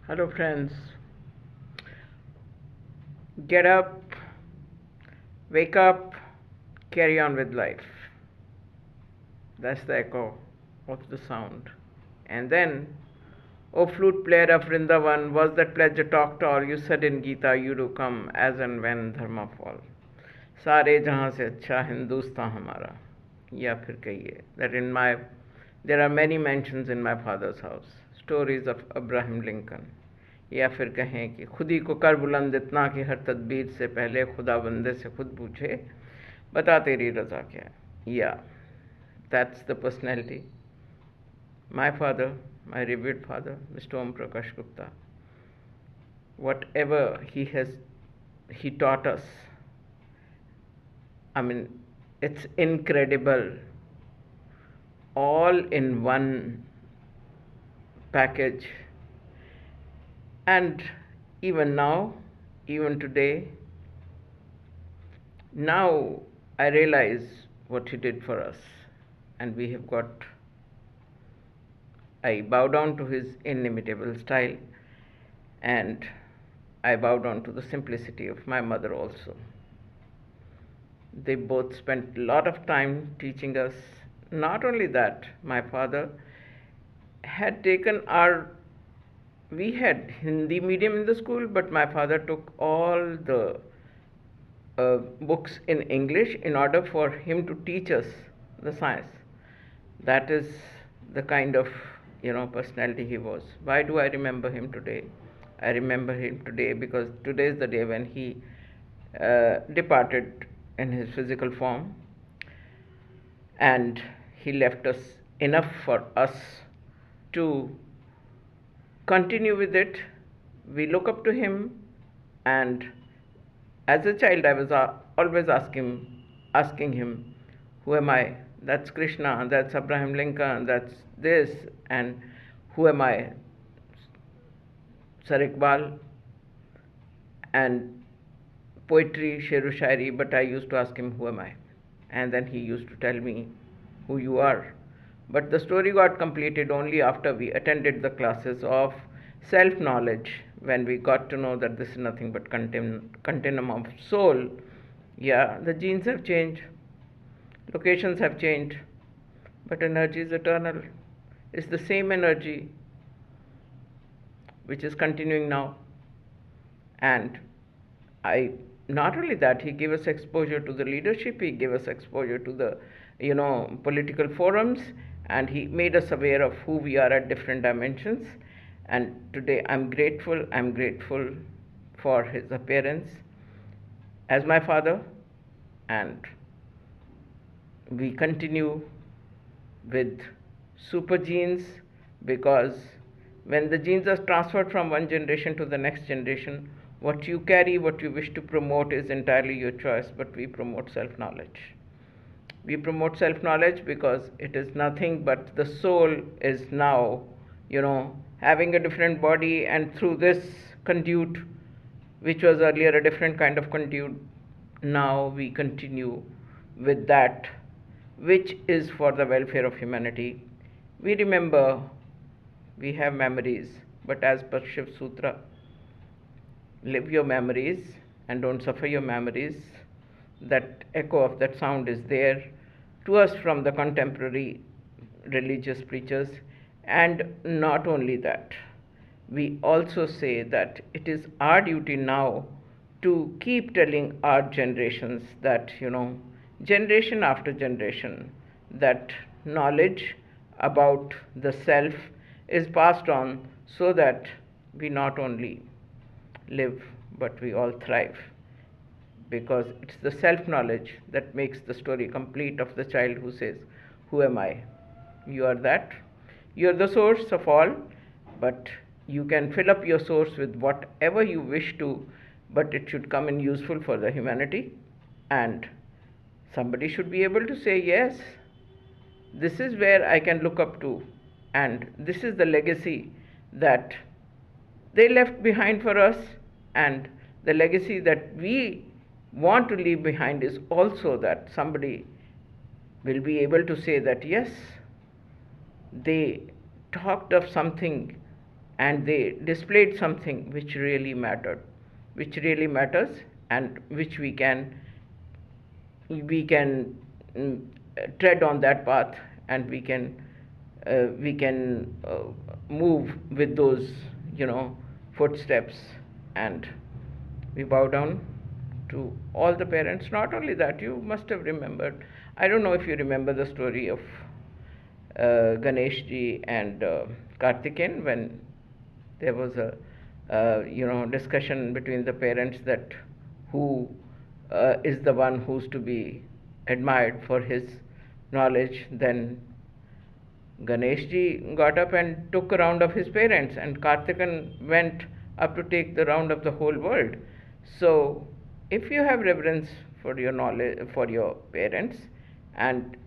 Hello, friends. Get up, wake up, carry on with life. That's the echo of the sound. And then, O flute player of Vrindavan, was that pledge a talk tall? You said in Gita, you do come as and when dharma fall. सारे जहाँ से अच्छा हिंदुस्तान हमारा या फिर कहिए that in my there are many mentions in my father's house stories of Abraham Lincoln या फिर कहें कि खुद ही को कर बुलंद इतना कि हर तदबीर से पहले खुदा बंदे से खुद पूछे बता तेरी रज़ा क्या है या that's the personality my father, my revered father, Mr. Om Prakash Gupta. Whatever he taught us, I mean, it's incredible. All in one package. And even now, even today, now I realize what he did for us. And we have got, I bow down to his inimitable style, and I bow down to the simplicity of my mother also. They both spent a lot of time teaching us. Not only that, my father had taken we had Hindi medium in the school, but my father took all the books in English in order for him to teach us the science. That is the kind of personality he was. Why do I remember him today? I remember him today because today is the day when he departed in his physical form, and he left us enough for us to continue with it. We look up to him, and as a child I was always asking him, who am I? That's Krishna, that's Abraham Lincoln, that's this, and who am I? Sir Iqbal. And poetry, sheru shairi, but I used to ask him, who am I? And then he used to tell me who you are. But the story got completed only after we attended the classes of self-knowledge, when we got to know that this is nothing but continuum of soul. Yeah, the genes have changed, locations have changed, but energy is eternal. It's the same energy which is continuing now. And not only that, he gave us exposure to the leadership, he gave us exposure to the political forums, and he made us aware of who we are at different dimensions. And today I'm grateful for his appearance as my father. And we continue with super genes, because when the genes are transferred from one generation to the next generation, what you carry, what you wish to promote is entirely your choice, but we promote self-knowledge. We promote self-knowledge because it is nothing but the soul is now, having a different body, and through this conduit, which was earlier a different kind of conduit, now we continue with that which is for the welfare of humanity. We remember, we have memories, but as per Shiv Sutra, live your memories and don't suffer your memories. That echo of that sound is there to us from the contemporary religious preachers. And not only that, we also say that it is our duty now to keep telling our generations that, generation after generation, that knowledge about the self is passed on, so that we not only live but we all thrive, because it's the self-knowledge that makes the story complete of the child who says, who am I? You are that. You are the source of all, but you can fill up your source with whatever you wish to, but it should come in useful for the humanity. And somebody should be able to say, yes, this is where I can look up to, and this is the legacy that they left behind for us. And the legacy that we want to leave behind is also that somebody will be able to say that, yes, they talked of something and they displayed something which really mattered, which really matters, and which we can tread on that path, and we can move with those, footsteps. And we bow down to all the parents. Not only that, you must have remembered, I don't know if you remember the story of Ganesh ji and Kartikeyan, when there was a discussion between the parents that who is the one who's to be admired for his knowledge. Then Ganesh ji got up and took a round of his parents, and Kartikeyan went up to take the round of the whole world. So if you have reverence for your knowledge, for your parents, and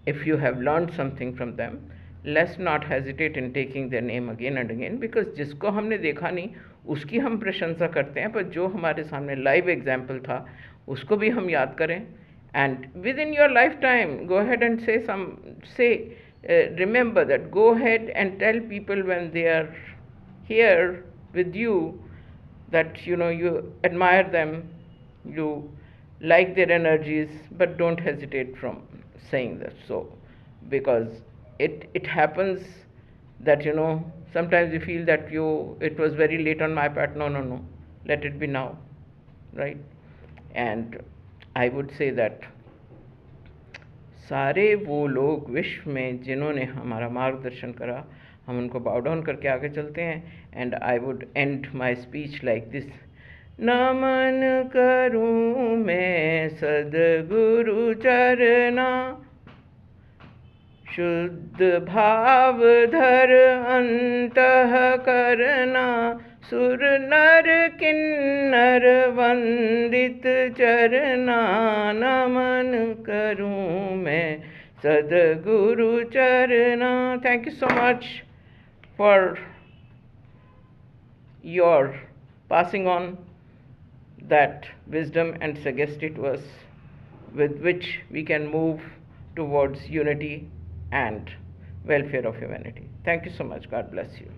if you have learned something from them, let's not hesitate in taking their name again and again, because जिसको हमने देखा नहीं उसकी हम प्रशंसा करते हैं, पर जो हमारे सामने लाइव एग्जाम्पल था उसको भी हम याद करें. And within your lifetime, go ahead and remember that. Go ahead and tell people when they are here with you that you admire them, you like their energies, but don't hesitate from saying that. So because it happens that sometimes you feel that it was very late on my part. No, let it be now, right? And I would say that सारे वो लोग विश्व में जिन्होंने हमारा मार्गदर्शन करा, हम उनको बाउ डाउन करके आगे चलते हैं. And I would end my speech like this. नमन करूं मैं सद्गुरु चरना, शुद्ध भाव धर अंतः करना, सुर नर किन्नर वंदित चरना. नमन करूं मैं सद्गुरु चरना. Thank you so much for your passing on that wisdom and sagacity to us, with which we can move towards unity and welfare of humanity. Thank you so much. God bless you.